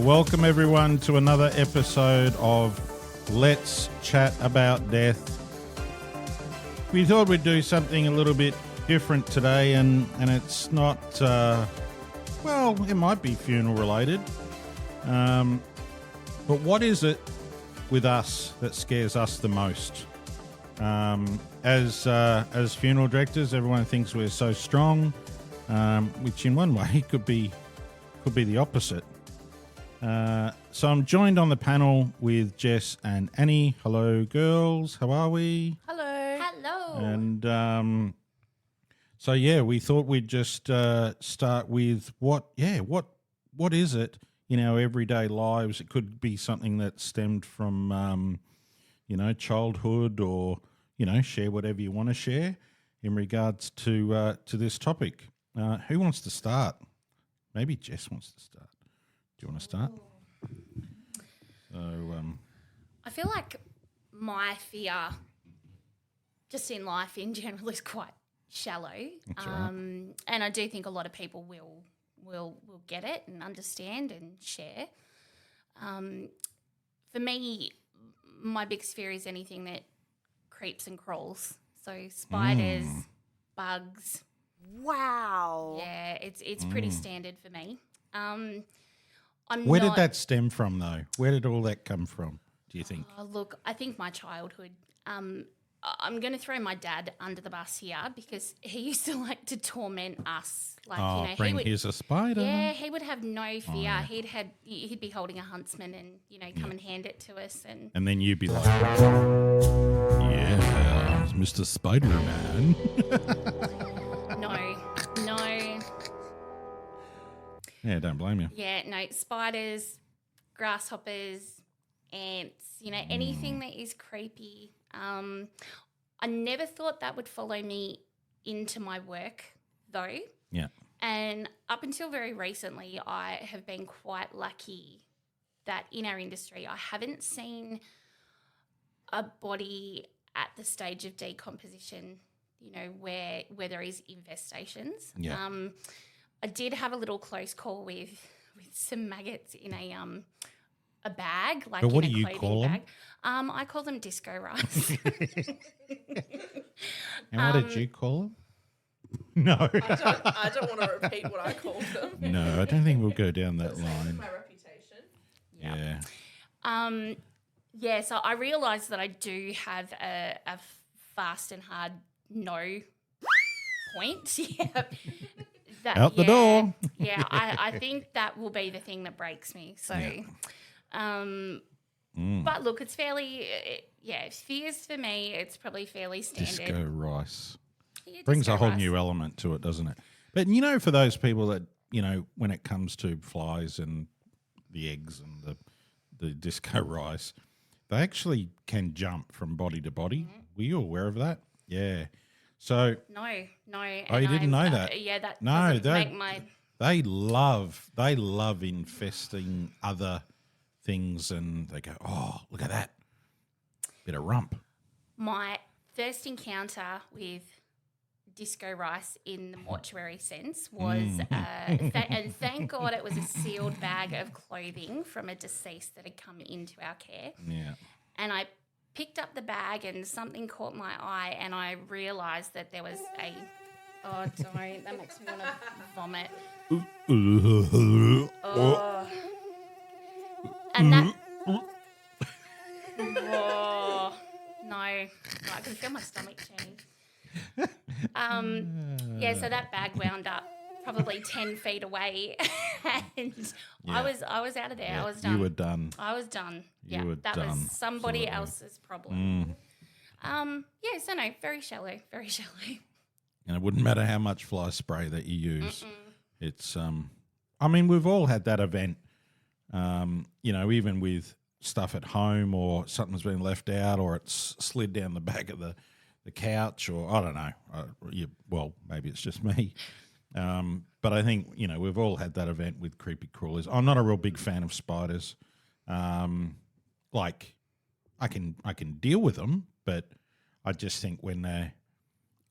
Welcome everyone to another episode of Let's Chat About Death. We thought we'd do something a little bit different today, and it's not, well, it might be funeral related. But what is it with us that scares us the most? As funeral directors, everyone thinks we're so strong, which in one way could be the opposite. So I'm joined on the panel with Jess and Annie. Hello, girls. How are we? Hello. Hello. And so yeah, we thought we'd just start with what is it in our everyday lives? It could be something that stemmed from childhood, or share whatever you want to share in regards to this topic. Who wants to start? Maybe Jess wants to start. Do you want to start? So, I feel like my fear just in life in general is quite shallow. That's right. And I do think a lot of people will get it and understand and share. For me, my biggest fear is anything that creeps and crawls. So spiders, bugs. Wow. Yeah, it's pretty standard for me. Where did that stem from, though? Where did all that come from, do you think? Look, I think my childhood. I'm going to throw my dad under the bus here because he used to like to torment us. Like, here's a spider. Yeah, he would have no fear. He'd be holding a huntsman and come and hand it to us, and then you'd be like, yeah, Mr. Spider-Man. No. Yeah, don't blame you. Yeah, no, spiders, grasshoppers, ants, anything that is creepy. I never thought that would follow me into my work, though. Yeah. And up until very recently, I have been quite lucky that in our industry, I haven't seen a body at the stage of decomposition, where there is infestations. Yeah. I did have a little close call with some maggots in a bag, like but what in do a you clothing call bag. I call them disco rice. And what did you call them? No. I don't want to repeat what I called them. No, I don't think we'll go down that line. My reputation. Yeah. Yeah, so I realised that I do have a fast and hard no point. Yeah. Out the door. Yeah, I think that will be the thing that breaks me. So, but look, it's fairly, fears for me, it's probably fairly standard. Disco rice. Yeah, Brings disco a whole rice. new element to it, doesn't it? But, for those people that, when it comes to flies and the eggs and the disco rice, they actually can jump from body to body. Mm-hmm. Were you aware of that? Yeah. So No. Oh, you didn't know that? Yeah, that no, doesn't make my... They love infesting other things, and they go, oh, look at that. Bit of rump. My first encounter with disco rice in the mortuary sense was, and thank God it was a sealed bag of clothing from a deceased that had come into our care. Yeah. And I picked up the bag and something caught my eye, and I realised that there was a... Oh, don't. That makes me want to vomit. Oh. And that... Oh, no. I can feel my stomach churning. So that bag wound up probably 10 feet away, and I was out of there. Yeah, I was done. You were done. I was done. You were that done, was somebody sort of. else's problem. So no, very shallow. And it wouldn't matter how much fly spray that you use. It's we've all had that event. Even with stuff at home, or something's been left out, or it's slid down the back of the the couch, or I don't know. Well, maybe it's just me. But I think, we've all had that event with creepy crawlers. I'm not a real big fan of spiders. Like I can deal with them, but I just think when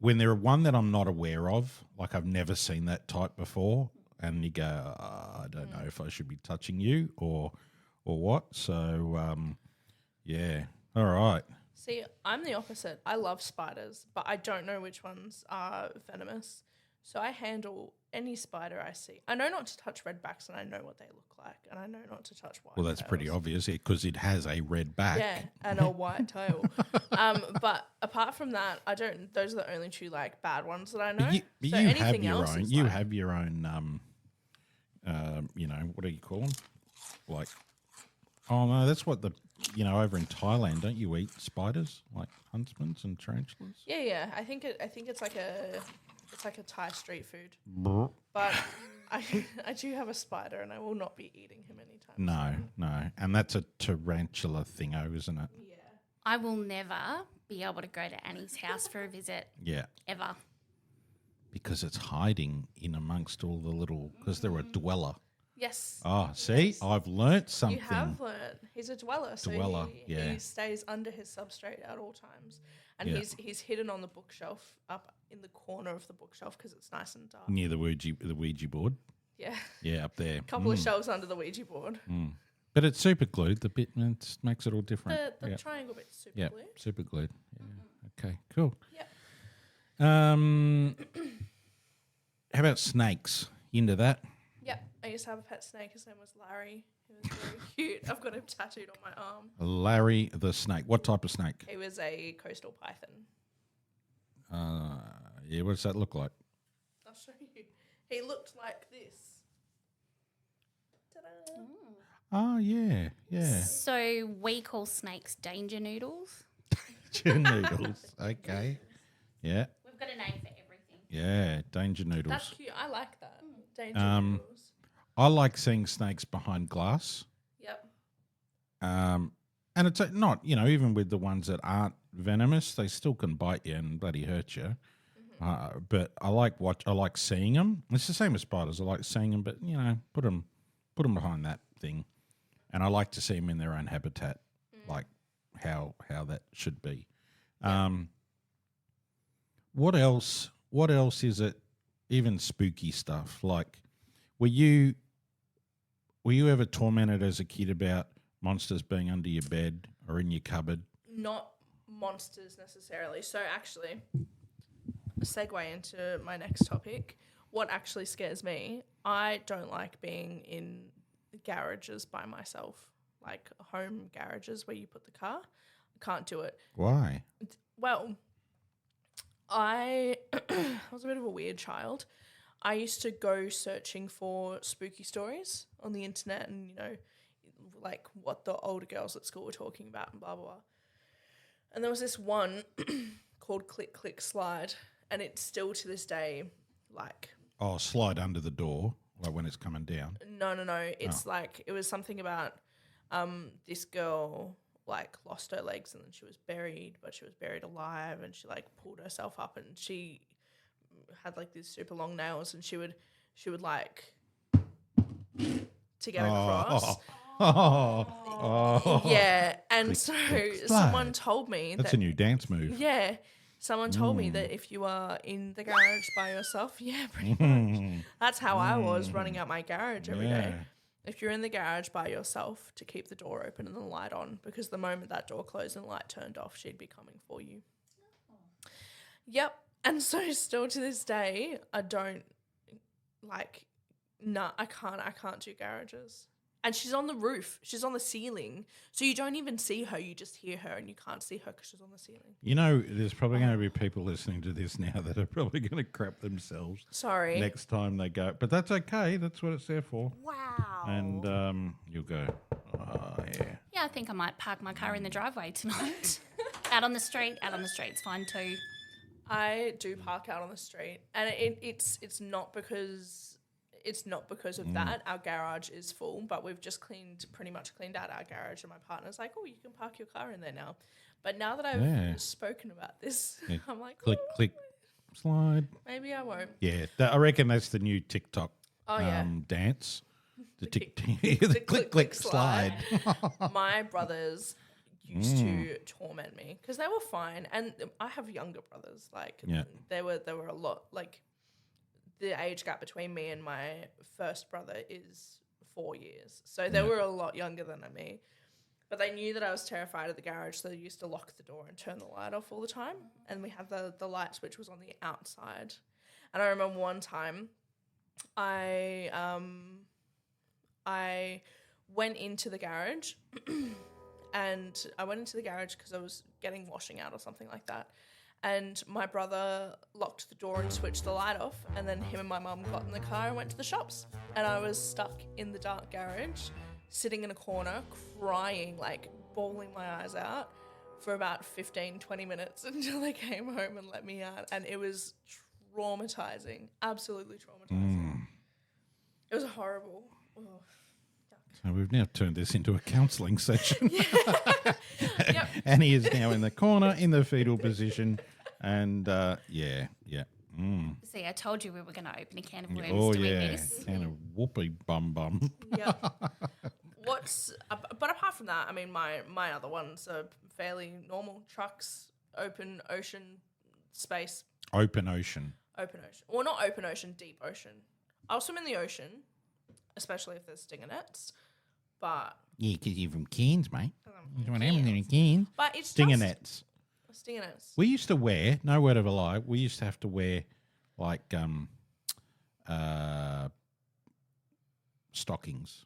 they're one that I'm not aware of, like I've never seen that type before, and you go, I don't know if I should be touching you or what. So yeah, all right. See, I'm the opposite. I love spiders, but I don't know which ones are venomous. So I handle any spider I see. I know not to touch redbacks, and I know what they look like, and I know not to touch white. Well, that's pretty obvious because it has a red back. Yeah, and a white tail. But apart from that, I don't. Those are the only two like bad ones that I know. But so you anything have your else own. is You like, have your own. What do you call them? Like, oh no, that's what over in Thailand, don't you eat spiders like huntsmans and tarantulas? Yeah. I think it's like a Thai street food. But I do have a spider, and I will not be eating him anytime soon. No, and that's a tarantula thingo, isn't it? Yeah. I will never be able to go to Annie's house for a visit. Yeah, Ever. because it's hiding in amongst all the little. Because they're a dweller. Yes. Oh, see, I've learnt something. You have learned. He's a dweller, so Dweller, yeah. he stays under his substrate at all times, and Yeah. he's hidden on the bookshelf up in the corner of the bookshelf because it's nice and dark. Near the Ouija board. Yeah, Yeah, up there. couple of shelves under the Ouija board. But it's super glued. The bit makes it all different. The yeah. triangle bit's super Yeah, blue. super glued. Yeah. Okay, cool. Yep. How about snakes? You into that? Yep. I used to have a pet snake. His name was Larry. He was very cute. I've got him tattooed on my arm. Larry the snake. What type of snake? He was a coastal python. Yeah, what does that look like? I'll show you. He looked like this. Ta-da. Oh, yeah. So we call snakes danger noodles. Danger noodles. Okay. Yeah. We've got a name for everything. Yeah, danger noodles. That's cute. I like that. Danger noodles. I like seeing snakes behind glass. Yep. And it's not, even with the ones that aren't venomous, they still can bite you and bloody hurt you. But I like seeing them. It's the same as spiders. I like seeing them, but put them behind that thing, and I like to see them in their own habitat, like how that should be. What else? What else is it? Even spooky stuff. Like, were you ever tormented as a kid about monsters being under your bed or in your cupboard? Not monsters necessarily. So actually, a segue into my next topic. What actually scares me, I don't like being in garages by myself, like home garages where you put the car. I can't do it. Why? Well, I was a bit of a weird child. I used to go searching for spooky stories on the internet and, like what the older girls at school were talking about and blah, blah, blah. And there was this one called Click, Click, Slide, and it's still to this day like... Oh, slide under the door, like when it's coming down. No. It's like, it was something about this girl like lost her legs and then she was buried, but she was buried alive, and she like pulled herself up, and she had like these super long nails, and she would like to get across. Oh. Yeah, and Click, so click, someone slide. told me That's a new dance move. Yeah. Someone told me that if you are in the garage by yourself, pretty much. That's how I was running out my garage every day. If you're in the garage by yourself, to keep the door open and the light on, because the moment that door closed and the light turned off, she'd be coming for you. Yep. And so still to this day, I don't I can't do garages. And she's on the roof. She's on the ceiling. So you don't even see her. You just hear her, and you can't see her because she's on the ceiling. There's probably going to be people listening to this now that are probably going to crap themselves. Sorry. Next time they go. But that's okay. That's what it's there for. Wow. And you'll go, oh, yeah. Yeah, I think I might park my car in the driveway tonight. Out on the street's fine too. I do park out on the street, and it's not because of that. Our garage is full, but we've just pretty much cleaned out our garage, and my partner's like, oh, you can park your car in there now. But now that I've spoken about this, Yeah. I'm like, Click, click, slide. maybe I won't. Yeah, I reckon that's the new TikTok dance. The click, click, slide. My brothers used to torment me because they were fine, and I have younger brothers. Like, they were a lot. Like, the age gap between me and my first brother is 4 years, so they were a lot younger than me. But they knew that I was terrified of the garage, so they used to lock the door and turn the light off all the time. And we had the light switch was on the outside. And I remember one time, I went into the garage, and I went into the garage because I was getting washing out or something like that. And my brother locked the door and switched the light off, and then him and my mum got in the car and went to the shops. And I was stuck in the dark garage, sitting in a corner, crying, like bawling my eyes out for about 15, 20 minutes until they came home and let me out. And it was traumatizing, absolutely traumatizing. It was horrible. Oh, so we've now turned this into a counselling session. Yep. And he is now in the corner in the fetal position. And See, I told you we were going to open a can of worms Oh, doing yeah. this. And a whoopee bum. Yeah. But apart from that, I mean, my other ones are fairly normal. Trucks, open ocean, space. Open ocean. Open ocean. Well, not open ocean, deep ocean. I'll swim in the ocean, especially if there's stinger nets. But Yeah, because you're from Cairns, mate. You don't have Cairns. any Cairns. but it's Stinger just nets. stinger nets. We used to wear, no word of a lie, we used to have to wear like stockings.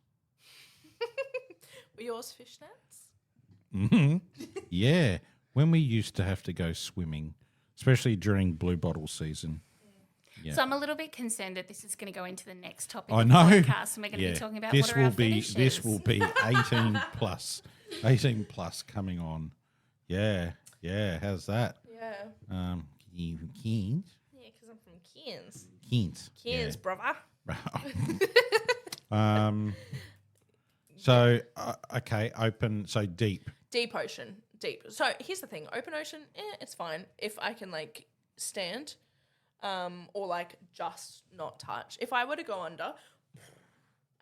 Were yours fishnets? Mm-hmm. Yeah, when we used to have to go swimming, especially during blue bottle season. Yeah. So I'm a little bit concerned that this is going to go into the next topic I of know. the podcast, and we're going to be talking about this what are will our be fetishes. this will be 18 plus, 18 plus coming on. Yeah, how's that? Yeah. You from Cairns? Yeah, because I'm from Cairns. Cairns. Cairns, brother. So okay, open. So deep. Deep ocean. Deep. So here's the thing. Open ocean, it's fine. If I can, like, stand or, like, just not touch. If I were to go under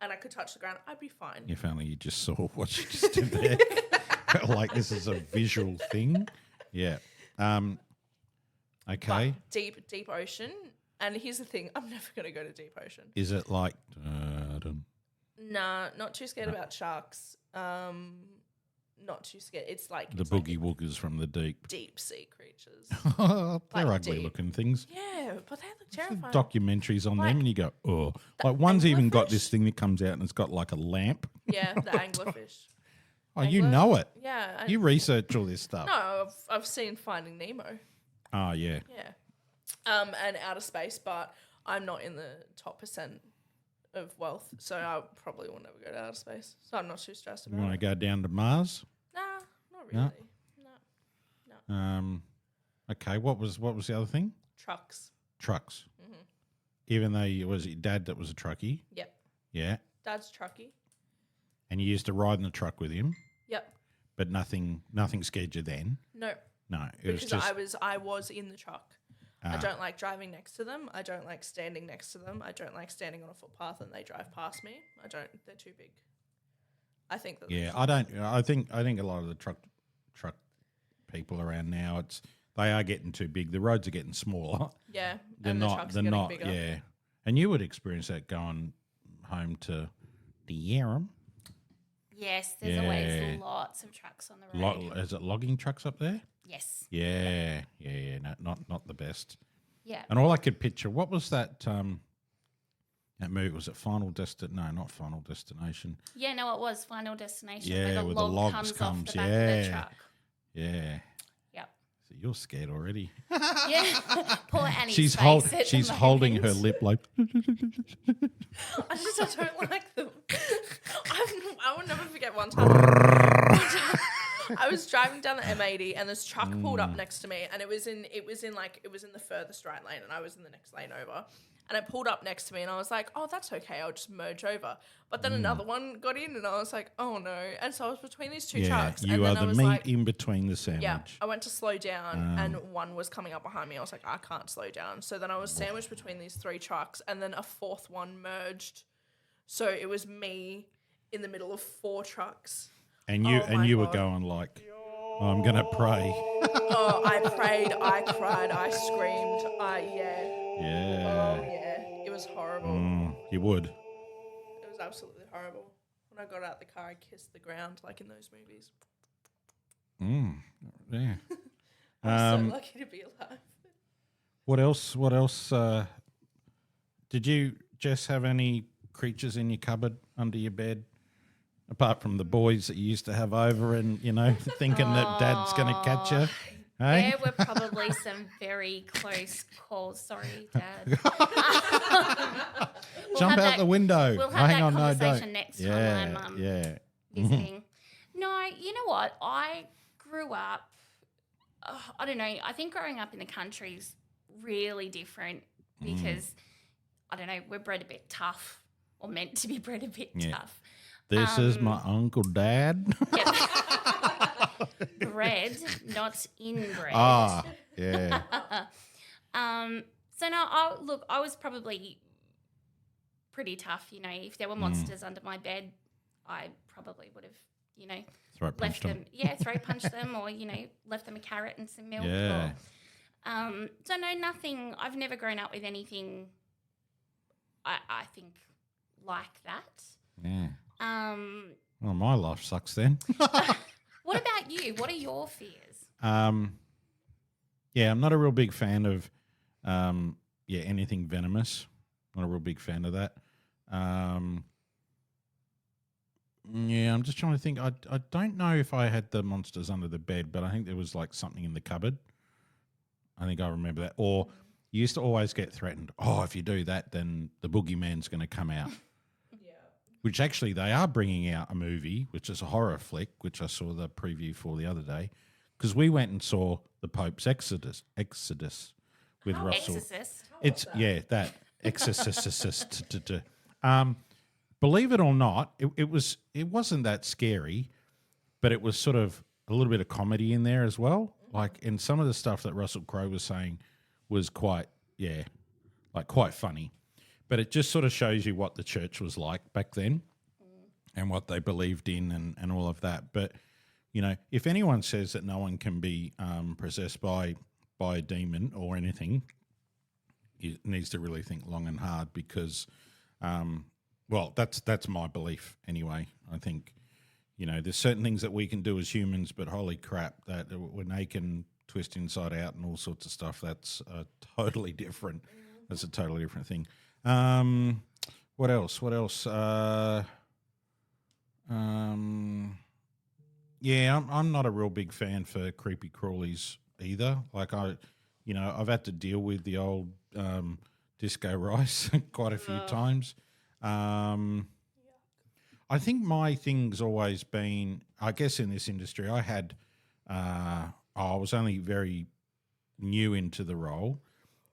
and I could touch the ground, I'd be fine. If only you just saw what you just did there. Like this is a visual thing. Yeah. Okay. But deep ocean. And here's the thing. I'm never going to go to deep ocean. Is it like Nah, not too scared about sharks. Not too scared. It's like the it's like boogie woogers from the deep? deep sea creatures. They're Like ugly deep. looking things. Yeah, but they look There's terrifying. documentaries on Like, them, and you go, oh. Like one's even got this anglerfish? thing that comes out and it's got like a lamp. Yeah, the anglerfish. Oh, you Angler? know it. Yeah. You research all this stuff. No, I've seen Finding Nemo. Oh, yeah. Yeah. And outer space, but I'm not in the top % of wealth, so I probably will never go to outer space. So I'm not too stressed You about want to it. go down to Mars? Nah, not No? really. No. Okay, what was the other thing? Trucks. Trucks. Mm-hmm. Even though it was your dad that was a truckie. Yep. Yeah. Dad's trucky. And you used to ride in the truck with him, Yep. but nothing scared you then. No. No, it was Because just I was in the truck. I don't like driving next to them. I don't like standing next to them. I don't like standing on a footpath and they drive past me. They're too big. I think that. yeah. I don't. I think a lot of the truck people around now, they are getting too big. The roads are getting smaller. Yeah. They're and the not. trucks They're are getting not. bigger. Yeah. And you would experience that going home to the Yarram. Yes, there's Yeah. always lots of trucks on the road. Is it logging trucks up there? Yes. Yeah. No, not the best. Yeah. And all I could picture, what was that? That movie, was it Final Destination? No, not Final Destination. Yeah, no, it was Final Destination. Yeah, where where the the log logs comes off comes, the back of the yeah. truck. Yeah. Yep. So you're scared already. Yeah. Poor Annie's She's face at the she's holding her moment. lip like. I don't like them. I will never forget one time. I was driving down the M80 and this truck pulled up next to me, and it was in the furthest right lane, and I was in the next lane over. And it pulled up next to me, and I was like, "Oh, that's okay. I'll just merge over." But then another one got in, and I was like, "Oh no!" And so I was between these two trucks. You and are then I the was meat like, in between the sandwich. yeah, I went to slow down, and one was coming up behind me. I was like, I can't slow down. So then I was sandwiched between these three trucks, and then a fourth one merged. So it was me in the middle of four trucks. And you were going like, I'm going to pray. Oh, I prayed, I cried, I screamed, yeah. Yeah. Oh, yeah. It was horrible. You would. It was absolutely horrible. When I got out the car, I kissed the ground like in those movies. Yeah. I'm so lucky to be alive. What else? Did you, Jess, have any creatures in your cupboard under your bed? Apart from the boys that you used to have over and, thinking that Dad's going to catch you. Hey? There were probably some very close calls. Sorry, Dad. Jump out the window. We'll have Hang that on, conversation no, next time I'm visiting. No, you know what? I grew up, I don't know, I think growing up in the country is really different because, I don't know, we're bred a bit tough or meant to be bred a bit tough. This is my Uncle Dad. Bred, not inbred. Ah, yeah. So no, I was probably pretty tough. If there were monsters under my bed, I probably would have, Throat punched left them. Yeah, throat punched them, or left them a carrot and some milk. Yeah. So no, nothing. I've never grown up with anything. I think like that. Yeah. Well, my life sucks then. What about you? What are your fears? Yeah, I'm not a real big fan of, anything venomous. Not a real big fan of that. Yeah, I'm just trying to think. I don't know if I had the monsters under the bed, but I think there was like something in the cupboard. I think I remember that. Or you used to always get threatened. Oh, if you do that, then the boogeyman's going to come out. Which actually they are bringing out a movie, which is a horror flick, which I saw the preview for the other day, because we went and saw the Pope's Exodus with Russell. Exorcist. It's that Exorcist. Believe it or not, it wasn't that scary, but it was sort of a little bit of comedy in there as well. Like, and some of the stuff that Russell Crowe was saying was quite funny. But it just sort of shows you what the church was like back then and what they believed in and all of that. But, if anyone says that no one can be possessed by a demon or anything, it needs to really think long and hard because, that's my belief anyway. I think, there's certain things that we can do as humans, but holy crap, that when they can twist inside out and all sorts of stuff, that's totally different. That's a totally different thing. What else? I'm not a real big fan for creepy crawlies either. Like I've had to deal with the old disco rice quite a few times. I think my thing's always been, I guess in this industry, I was only very new into the role.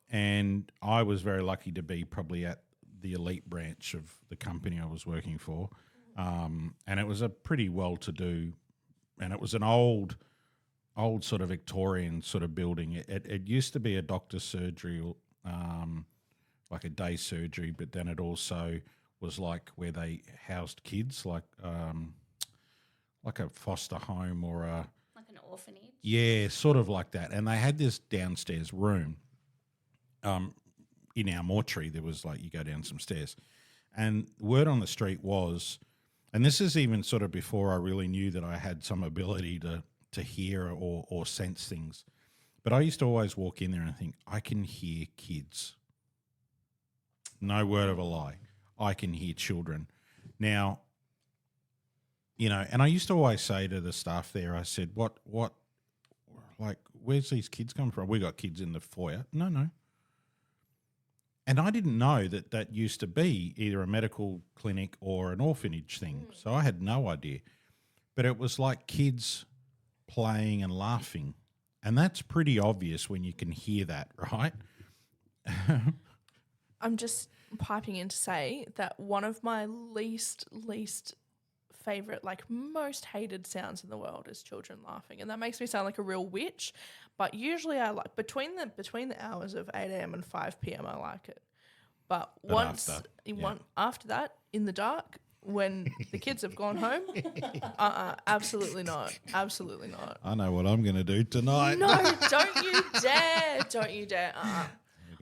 And I was very lucky to be probably at the elite branch of the company I was working for. And it was a pretty well-to-do, and it was an old sort of Victorian sort of building. It used to be a doctor's surgery, like a day surgery, but then it also was like where they housed kids, like a foster home or like an orphanage. Yeah, sort of like that. And they had this downstairs room. In our mortuary, there was like you go down some stairs, and word on the street was, and this is even sort of before I really knew that I had some ability to hear or sense things, but I used to always walk in there and think, I can hear kids. No word of a lie. I can hear children. Now, and I used to always say to the staff there, I said, what, like, where's these kids come from? We got kids in the foyer. No. And I didn't know that used to be either a medical clinic or an orphanage thing. So I had no idea. But it was like kids playing and laughing. And that's pretty obvious when you can hear that, right? I'm just piping in to say that one of my least favorite, like most hated sounds in the world is children laughing, and that makes me sound like a real witch. But usually, I like between the hours of 8 a.m. and 5 p.m. I like it. But after that, in the dark, when the kids have gone home, absolutely not, absolutely not. I know what I'm going to do tonight. No, don't you dare, don't you dare.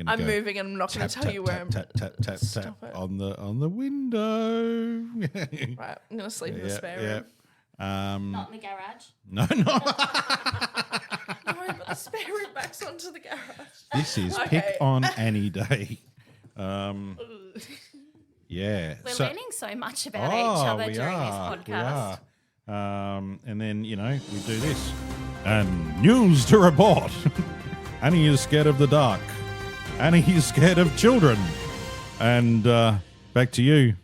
I'm moving, and I'm not going to tell you where I'm. Tap on the window. Right, I'm going to sleep in the spare room. Not in the garage. No. No, but the spare room backs onto the garage. This is Pick on Annie Day. Yeah. We're learning so much about each other during this podcast. We are. And then, we do this. And news to report. Annie is scared of the dark. Annie is scared of children. And back to you.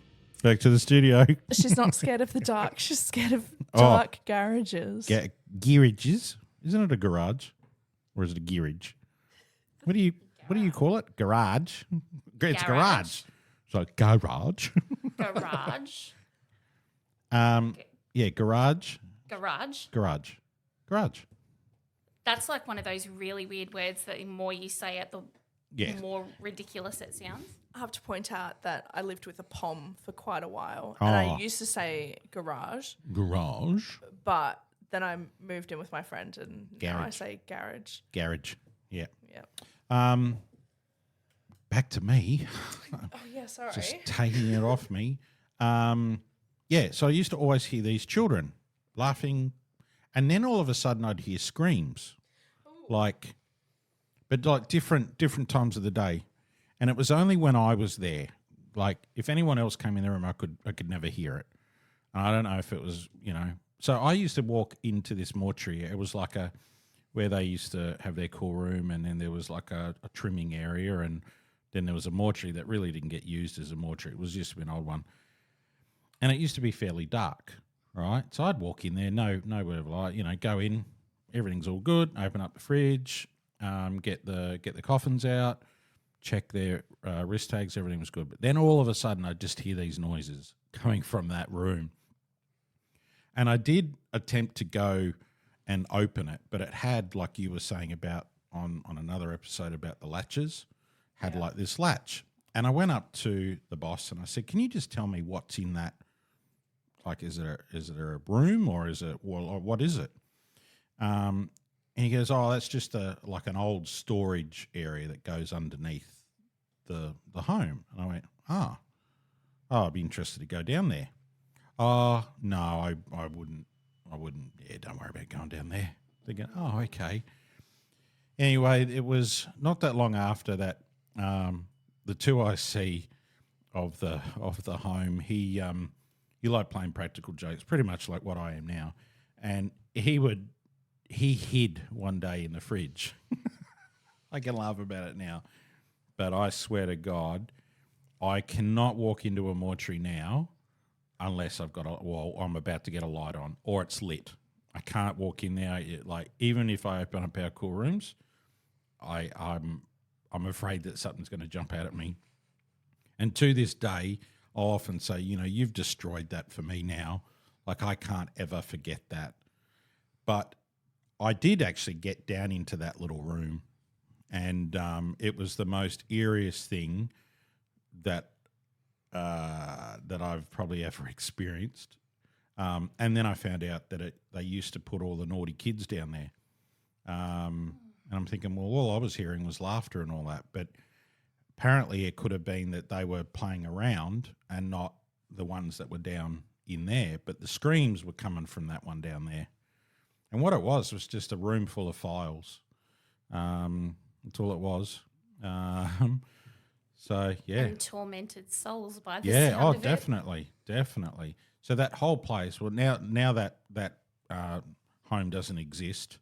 Back to the studio. She's not scared of the dark. She's scared of dark garages. Garages? Isn't it a garage? Or is it a garage? What do you call it? Garage? It's garage. So garage. Garage. Garage. Garage. Garage. That's like one of those really weird words that the more you say it, the more ridiculous it sounds. I have to point out that I lived with a POM for quite a while, and I used to say garage. Garage. But then I moved in with my friend, and now I say garage. Garage. Yeah. Yeah. Back to me. Oh yeah, sorry. Just taking it off me. So I used to always hear these children laughing, and then all of a sudden I'd hear screams, like different times of the day, and it was only when I was there. Like if anyone else came in the room, I could never hear it. And I don't know if it was So I used to walk into this mortuary. It was like where they used to have their cool room, and then there was like a trimming area, and then there was a mortuary that really didn't get used as a mortuary. It was just an old one. And it used to be fairly dark, right? So I'd walk in there, no whatever light, go in, everything's all good, open up the fridge, get the coffins out, check their wrist tags, everything was good. But then all of a sudden I'd just hear these noises coming from that room. And I did attempt to go and open it, but it had, like you were saying about on another episode about the latches, had like this latch. And I went up to the boss and I said, "Can you just tell me what's in that? Like, is it a room or is it, or what is it?" And he goes, "Oh, that's just like an old storage area that goes underneath the home." And I went, "Oh, I'd be interested to go down there." "Oh, no, I wouldn't. Yeah, don't worry about going down there." Thinking, "Oh, okay." Anyway, it was not that long after that. The two I see of the home, he liked playing practical jokes, pretty much like what I am now, and he hid one day in the fridge. I can laugh about it now, but I swear to God, I cannot walk into a mortuary now unless I'm about to get a light on or it's lit. I can't walk in there. Even if I open up our cool rooms, I'm afraid that something's going to jump out at me. And to this day, I'll often say, you've destroyed that for me now. Like, I can't ever forget that. But I did actually get down into that little room, and it was the most eeriest thing that I've probably ever experienced. And then I found out that they used to put all the naughty kids down there. And I'm thinking, well, all I was hearing was laughter and all that. But apparently it could have been that they were playing around and not the ones that were down in there. But the screams were coming from that one down there. And what it was just a room full of files. That's all it was. So, yeah. And tormented souls by the sound of it. Definitely. So that whole place, well, now that home doesn't exist,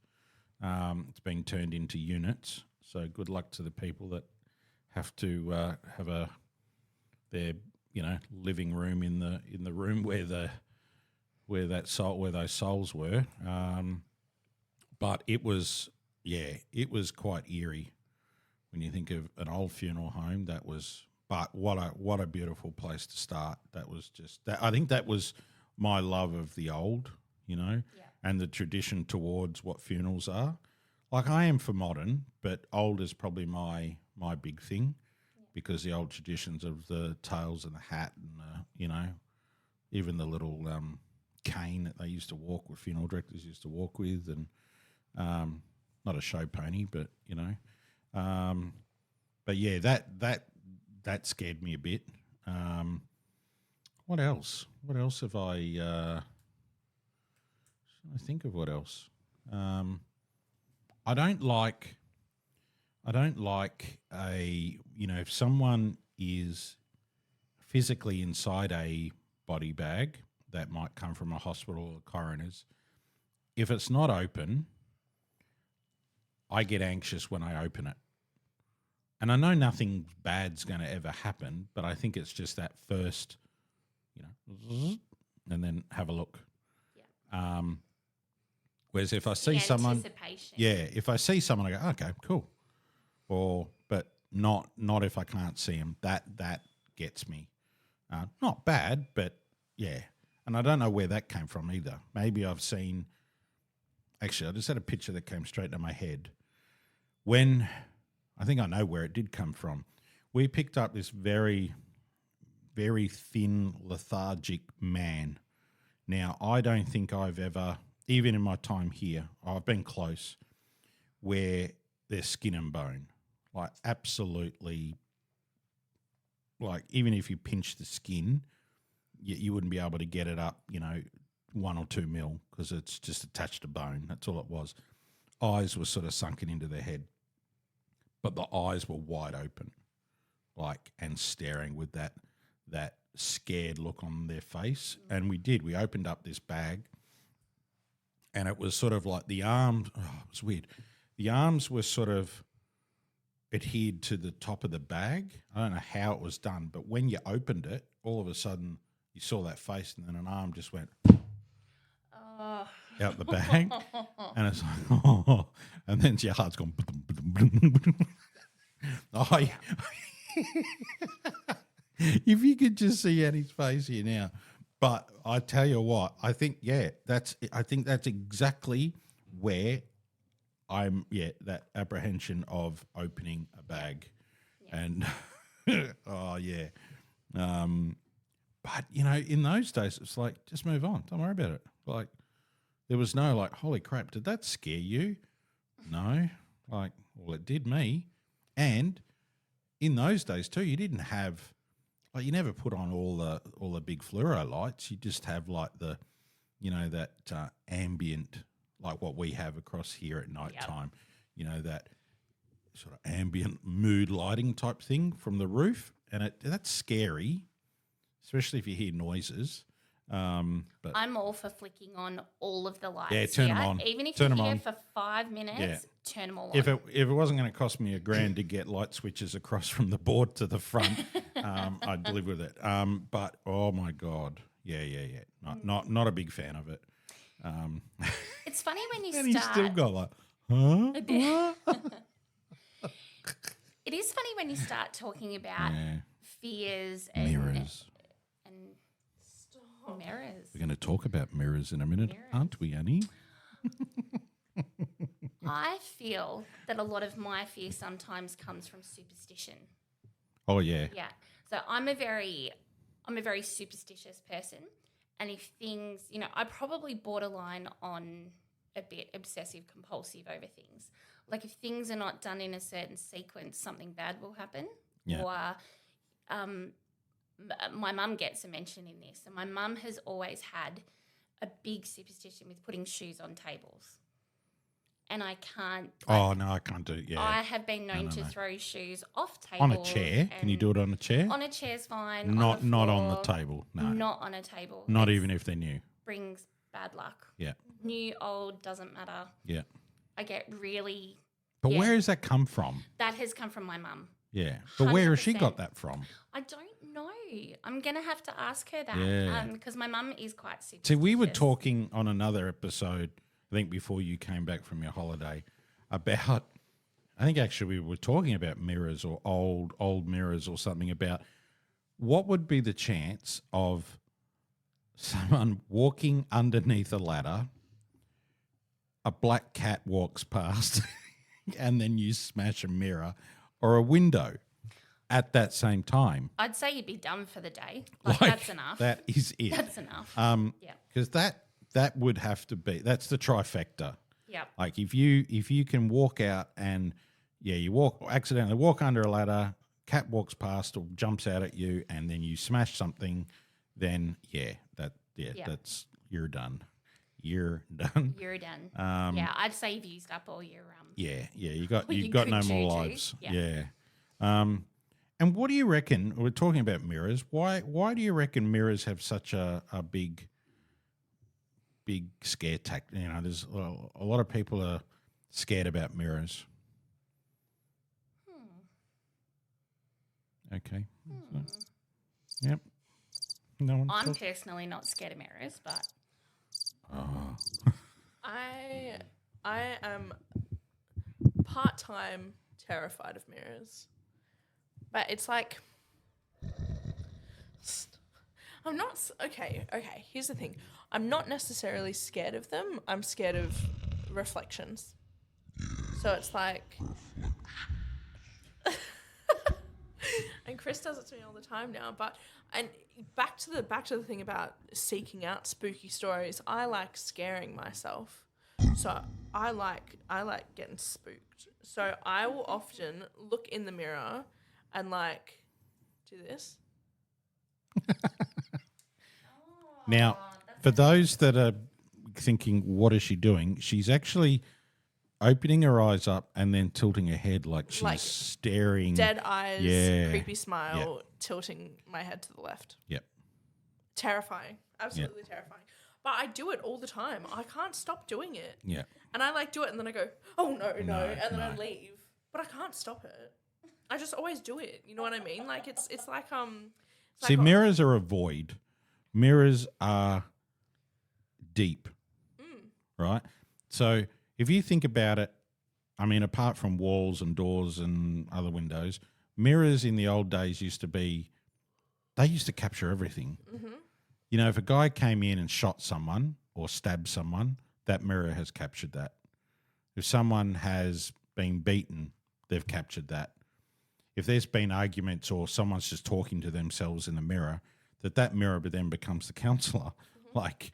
it's being turned into units. So good luck to the people that have to have their living room in the room where those souls were. But it was quite eerie when you think of an old funeral home. That was, but what a beautiful place to start. That was just that. I think that was my love of the old, and the tradition towards what funerals are. Like I am for modern, but old is probably my big thing, because the old traditions of the tails and the hat and even the little cane that they used to walk with, funeral directors used to walk with, and not a show pony, but but yeah, that scared me a bit. What else? What else have I? I think of what else. I don't like if someone is physically inside a body bag that might come from a hospital or coroner's. If it's not open, I get anxious when I open it. And I know nothing bad's going to ever happen, but I think it's just that first, and then have a look. Yeah. Whereas if I see someone, if I see someone, I go, okay, cool. But not if I can't see them. That gets me. Not bad, but yeah. And I don't know where that came from either. Maybe I've seen. Actually, I just had a picture that came straight to my head. When I think I know where it did come from. We picked up this very, very thin, lethargic man. Now, I don't think I've ever, even in my time here, I've been close, where they're skin and bone. Like, absolutely, like, even if you pinch the skin, you wouldn't be able to get it up, 1 or 2 mil, because it's just attached to bone. That's all it was. Eyes were sort of sunken into their head, but the eyes were wide open, and staring with that scared look on their face. And we opened up this bag, and it was sort of like the arms. Oh, it was weird. The arms were sort of adhered to the top of the bag. I don't know how it was done, but when you opened it, all of a sudden you saw that face, and then an arm just went out the bag, and it's like, oh, and then your heart's gone. Oh, yeah. If you could just see Annie's face here now. But I tell you what, I think that's exactly where I'm. Yeah, that apprehension of opening a bag, and oh yeah. But in those days, it's like, just move on. Don't worry about it. Like, there was no holy crap, did that scare you? No. Well, it did me. And in those days too, you didn't have, you never put on all the big fluoro lights. You just have that ambient, like what we have across here at night time. That sort of ambient mood lighting type thing from the roof, and that's scary, especially if you hear noises. But I'm all for flicking on all of the lights. Yeah, turn them on. Even if Turn you're them here on. for 5 minutes, turn them all on. If it wasn't going to cost me $1,000 to get light switches across from the board to the front, I'd live with it. But oh my God, yeah. Not a big fan of it. It's funny when you and start. he's still got like, huh? It is funny when you start talking about fears and Mirrors. and mirrors. We're going to talk about mirrors in a minute, aren't we, Annie? I feel that a lot of my fear sometimes comes from superstition. Oh yeah. Yeah. So I'm a very superstitious person, and if things, I probably borderline on a bit obsessive compulsive over things. Like if things are not done in a certain sequence, something bad will happen. Yeah. Or my mum gets a mention in this, and my mum has always had a big superstition with putting shoes on tables. And I can't. Oh no, I can't do it. Yeah. I have been known to throw shoes off tables. On a chair? Can you do it on a chair? On a chair's fine. Not on on the table. No. Not on a table. Not even if they're new. Brings bad luck. Yeah. New, old, doesn't matter. Yeah. I get really. But where has that come from? That has come from my mum. Yeah. But where has she 100%. got that from? I don't know. I'm going to have to ask her that. Yeah. Because my mum is quite superstitious. See, we were talking on another episode I think before you came back from your holiday, about, I think actually we were talking about mirrors or old mirrors or something, about what would be the chance of someone walking underneath a ladder, a black cat walks past, and then you smash a mirror or a window at that same time. I'd say you'd be done for the day. Like that's enough. That is it. That's enough. Yeah. Because that would have to be, that's the trifecta. Yeah. Like if you can walk out and you accidentally walk under a ladder, cat walks past or jumps out at you, and then you smash something, then that's you're done. You're done. You're done. I'd say you've used up all your you got no more lives. Yeah. And what do you reckon? We're talking about mirrors. Why do you reckon mirrors have such a big scare tactic? You know, there's a lot of people are scared about mirrors. Okay. Yep. No one. I'm personally not scared of mirrors, but I am part-time terrified of mirrors. But it's like, I'm not, okay, here's the thing. I'm not necessarily scared of them. I'm scared of reflections. So it's like, and Chris does it to me all the time now, and back to the thing about seeking out spooky stories, I like scaring myself. So I like getting spooked. So I will often look in the mirror and like do this. Now, for those that are thinking, what is she doing? She's actually opening her eyes up and then tilting her head like she's staring. Dead eyes, creepy smile, tilting my head to the left. Yep. Terrifying. Absolutely terrifying. But I do it all the time. I can't stop doing it. Yeah. And I like do it and then I go, oh no, and then I leave. But I can't stop it. I just always do it. You know what I mean? Like it's like See, mirrors are a void. Mirrors are deep. Right? So if you think about it, I mean, apart from walls and doors and other windows, mirrors in the old days used to capture everything. Mm-hmm. You know, if a guy came in and shot someone or stabbed someone, that mirror has captured that. If someone has been beaten, they've captured that. If there's been arguments or someone's just talking to themselves in the mirror, that mirror then becomes the counselor. Mm-hmm. Like,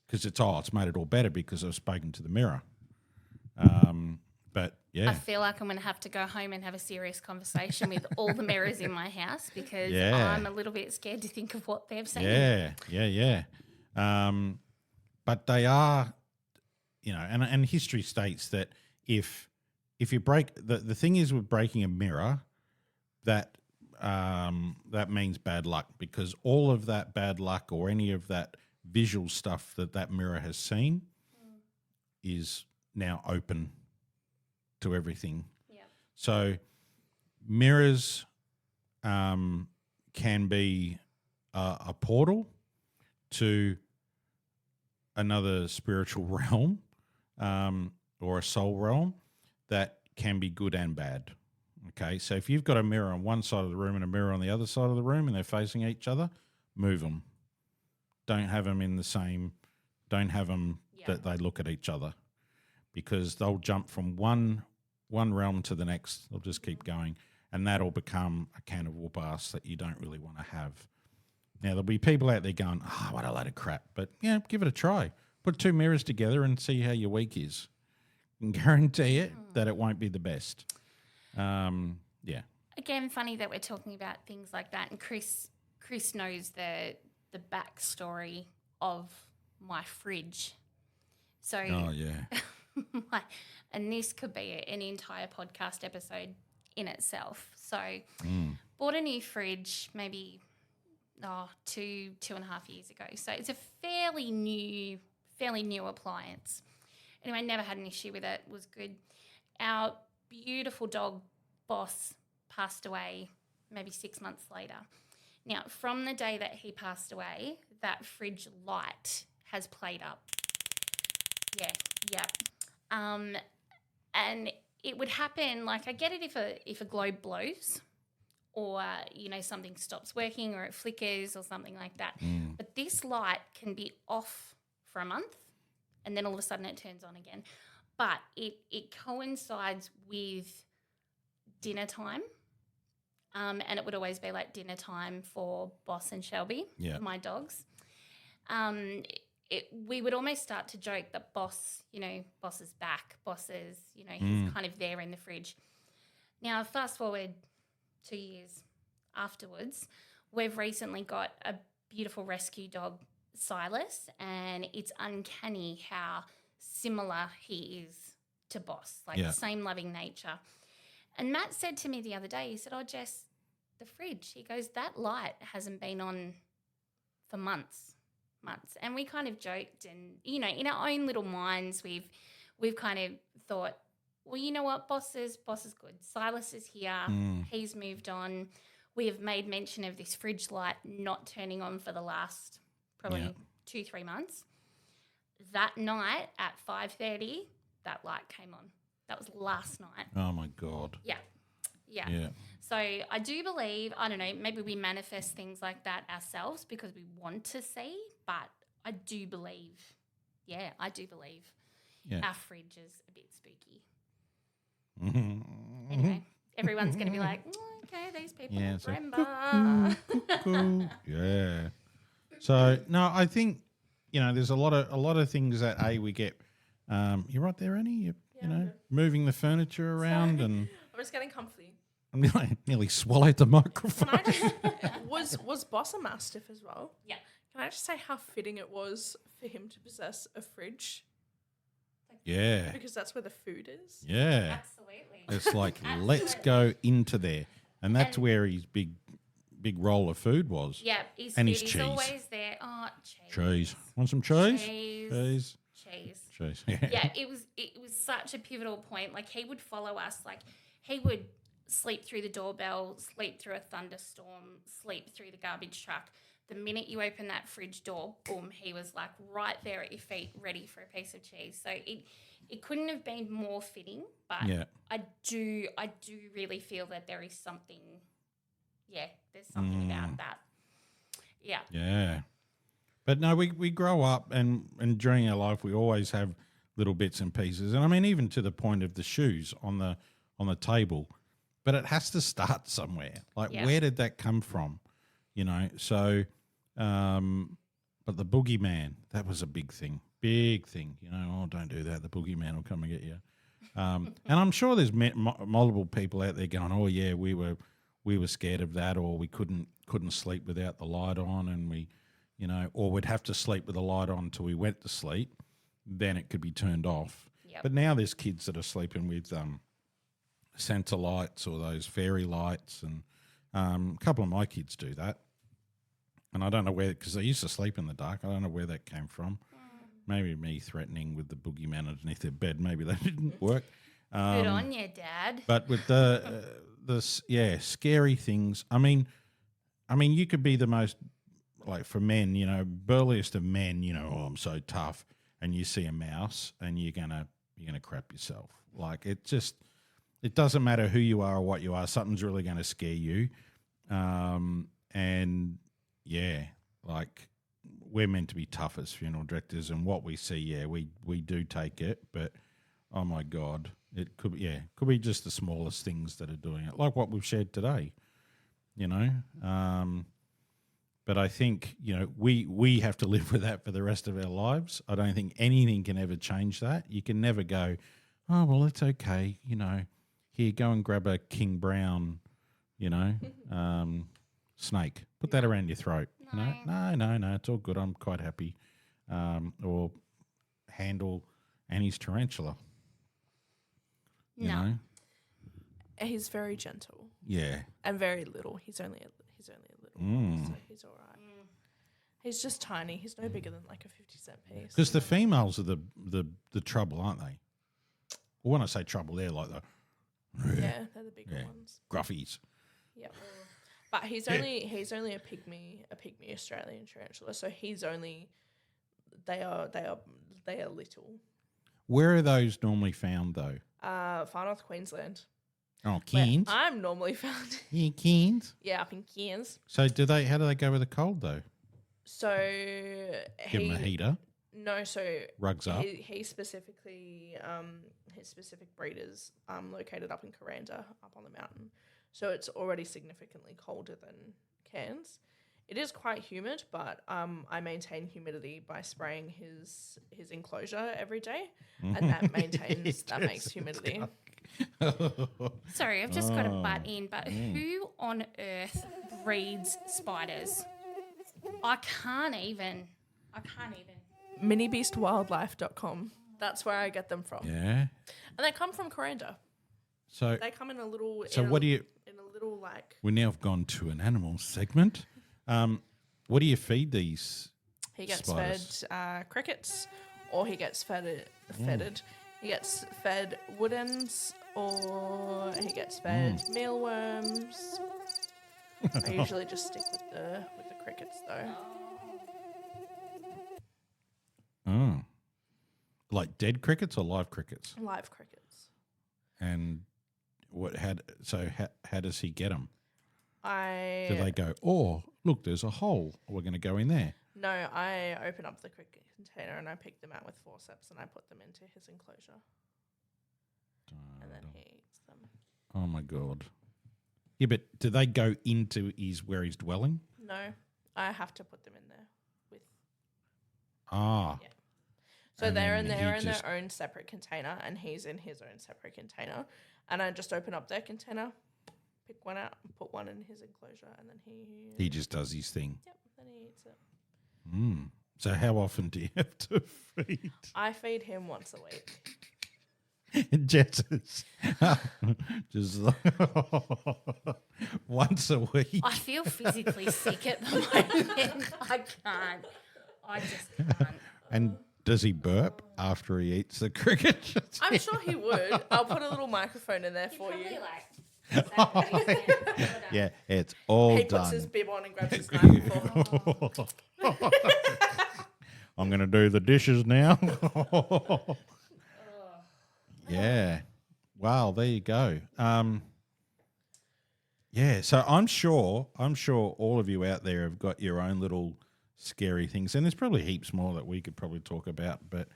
because it's made it all better because I've spoken to the mirror. But yeah, I feel like I'm going to have to go home and have a serious conversation with all the mirrors in my house because I'm a little bit scared to think of what they've seen. Yeah. But they are, you know, and history states that if you break the thing is with breaking a mirror, that means bad luck, because all of that bad luck or any of that visual stuff that mirror has seen is now open to everything. Yeah. So mirrors can be a portal to another spiritual realm or a soul realm that can be good and bad. Okay, so if you've got a mirror on one side of the room and a mirror on the other side of the room and they're facing each other, move them. Don't have them in the same, don't have them that they look at each other, because they'll jump from one realm to the next. They'll just keep going, and that'll become a can of whoop ass that you don't really want to have. Now, there'll be people out there going, what a load of crap. But, yeah, give it a try. Put two mirrors together and see how your week is. I can guarantee it that it won't be the best. Yeah. Again, funny that we're talking about things like that. And Chris knows the backstory of my fridge. So, and this could be an entire podcast episode in itself. So, bought a new fridge maybe 2.5 years ago. So it's a fairly new appliance. Anyway, never had an issue with it. Was good. Our beautiful dog Boss passed away maybe 6 months later. Now, from the day that he passed away, that fridge light has played up. Yeah, Yep. And it would happen, like, I get it if a globe blows or, something stops working or it flickers or something like that. But this light can be off for a month and then all of a sudden it turns on again. But it coincides with dinner time. And it would always be like dinner time for Boss and Shelby, my dogs. We would almost start to joke that Boss is back. Boss is, he's kind of there in the fridge. Now, fast forward 2 years afterwards, we've recently got a beautiful rescue dog, Silas, and it's uncanny how similar he is to Boss, like the same loving nature. And Matt said to me the other day, he said, "Oh, Jess, the fridge." He goes, "That light hasn't been on for months." And we kind of joked and, in our own little minds, we've kind of thought, well, you know what, Boss is good. Silas is here. He's moved on. We have made mention of this fridge light not turning on for the last probably 2-3 months. That night at 5:30, that light came on. That was last night. Oh, my God. Yeah. Yeah. So I do believe, I don't know, maybe we manifest things like that ourselves because we want to see, but I do believe our fridge is a bit spooky. Anyway, everyone's going to be like, okay, these people remember. Cuckoo. Yeah. So, no, I think, there's a lot of things that, we get. You're right there, Annie. Moving the furniture around. Sorry. And I'm just getting comfy. I nearly swallowed the microphone. Was Boss a mastiff as well? Yeah. Can I just say how fitting it was for him to possess a fridge? Yeah. Because that's where the food is. Yeah. Absolutely. It's like, let's go into there. And that's where his big roll of food was. Yeah. And his He's cheese. always there. Oh, cheese. Cheese. Want some cheese? Cheese. Cheese. Yeah, it was such a pivotal point. Like, he would follow us. Like, he would sleep through the doorbell, sleep through a thunderstorm, sleep through the garbage truck. The minute you open that fridge door, boom, he was like right there at your feet, ready for a piece of cheese. So it couldn't have been more fitting. But I do really feel that there is something. Yeah, there's something about that. Yeah. Yeah. But no, we grow up and during our life we always have little bits and pieces. And I mean, even to the point of the shoes on the table. But it has to start somewhere. Like, where did that come from? So, but the boogeyman, that was a big thing. Big thing. Oh, don't do that. The boogeyman will come and get you. And I'm sure there's multiple people out there going, oh, yeah, we were scared of that, or we couldn't sleep without the light on, and we, or we'd have to sleep with the light on until we went to sleep. Then it could be turned off. Yep. But now there's kids that are sleeping with Santa lights or those fairy lights, and a couple of my kids do that. And I don't know where, because they used to sleep in the dark. I don't know where that came from. Maybe me threatening with the boogeyman underneath their bed. Maybe that didn't work. Good on you, Dad. But with the scary things. I mean, you could be the most, like, for men, burliest of men. Oh, I'm so tough, and you see a mouse and you're gonna crap yourself. Like, it doesn't matter who you are or what you are. Something's really going to scare you, and like, we're meant to be tough as funeral directors, and what we see, we do take it, but oh my God, it could be just the smallest things that are doing it, like what we've shared today, But I think, we have to live with that for the rest of our lives. I don't think anything can ever change that. You can never go, oh, well, it's okay, here, go and grab a King Brown, snake. Put that around your throat. No, it's all good. I'm quite happy. Or handle Annie's tarantula. You know? He's very gentle. Yeah. And very little. He's only a little, so he's all right. He's just tiny. He's no bigger than like a 50-cent piece. Because the females are the trouble, aren't they? Well, when I say trouble, they're like the they're the bigger ones. Gruffies. Yeah. But he's only a pygmy Australian tarantula. So they are little. Where are those normally found though? Far North Queensland. Oh, Where Cairns. I'm normally found. Yeah, Cairns. Yeah, up in Cairns. So how do they go with the cold though? So Give them a heater, No, so rugs up. he specifically his specific breeders located up in Kuranda, up on the mountain. So it's already significantly colder than Cairns. It is quite humid, but I maintain humidity by spraying his enclosure every day, and that makes humidity. Sorry, I've just got to butt in, but who on earth breeds spiders? I can't even. Minibeastwildlife.com. That's where I get them from. Yeah. And they come from Kuranda. So They come in a little. So in what a, do you? In a little like. We now have gone to an animal segment. What do you feed these? He gets spiders? fed crickets, or he gets fed. He gets fed wood ends, or he gets fed mealworms. I usually just stick with the crickets though. Oh, like dead crickets or live crickets? Live crickets. And what? How does he get them? I Do they go? Oh, look, there's a hole. We're going to go in there. No, I open up the cricket container and I pick them out with forceps and I put them into his enclosure. And then he eats them. Oh my god. Yeah, but do they go into where he's dwelling? No, I have to put them in there with. Ah. Yeah. So And they're then in their own separate container, and he's in his own separate container. And I just open up their container, pick one out, and put one in his enclosure, and then he just does his thing. Yep, then he eats it. So how often do you have to feed? I feed him once a week. Jess's just once a week. I feel physically sick at the moment. I can't. I just can't. And does he burp after he eats the cricket? I'm sure he would. I'll put a little microphone in there for you. Yeah, it's all He done. puts his bib on and grabs his knife. I'm going to do the dishes now. Yeah. Wow, there you go. Yeah, so I'm sure all of you out there have got your own little scary things, and there's probably heaps more that we could probably talk about, but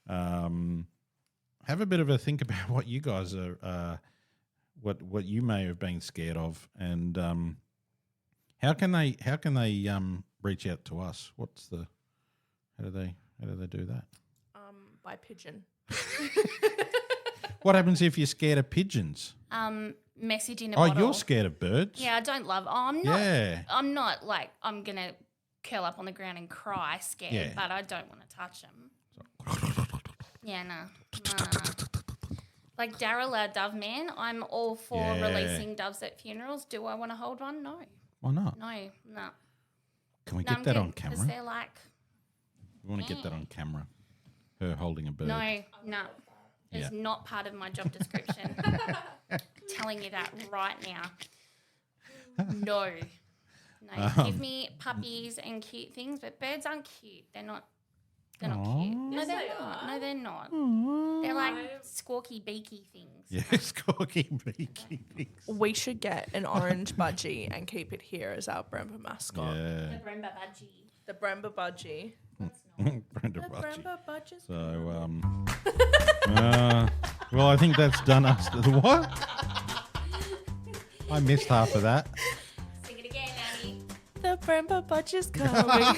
have a bit of a think about what you guys are what you may have been scared of, and how can they reach out to us? How do they do that? By pigeon. What happens if you're scared of pigeons? Message in a Oh, bottle. you're scared of birds? Yeah, I don't love. Oh, I'm not. Yeah. I'm not like I'm gonna curl up on the ground and cry scared, Yeah. but I don't want to touch them. Yeah, no. Like Daryl, our dove man, I'm all for Yeah. releasing doves at funerals. Do I want to hold one? No. Why not? No. Can we No, get that on because camera? they're like, We want to get that on camera. Her holding a bird. no. It's Yeah. not part of my job description. Telling you that right now. No. Give me puppies and cute things, but birds aren't cute. They're not cute. No, Yes, they're they not. are. No, they're not. They're like squawky, beaky things. Yeah, squawky beaky things. We should get an orange budgie and keep it here as our Bremba mascot. Yeah. Bremba budgie. The Bremba budgie. Brenda Butchie. Bremba budgies. So, well, I think that's done us. What? I missed half of that. Sing it again, Annie. The Bremba budgie's coming.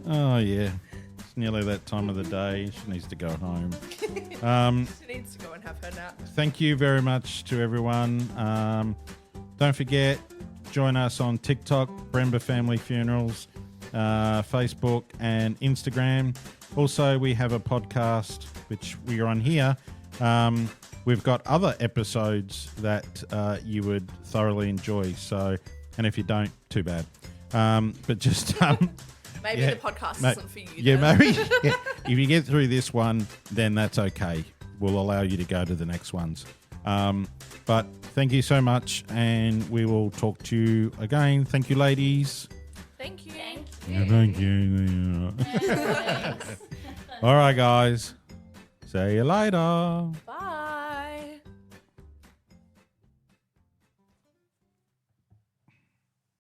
Oh, yeah. It's nearly that time of the day. She needs to go home. She needs to go and have her nap. Thank you very much to everyone. Don't forget, join us on TikTok, Bremba Family Funerals, Facebook and Instagram. Also, we have a podcast, which we are on here. We've got other episodes that you would thoroughly enjoy. So, and if you don't, too bad. But just... Maybe yeah, the podcast isn't for you. Yeah, then. maybe. Yeah. If you get through this one, then that's okay. We'll allow you to go to the next ones. But thank you so much, and we will talk to you again. Thank you, ladies. Thank you. Thank Yeah, thank you. you. All right, guys. See you later.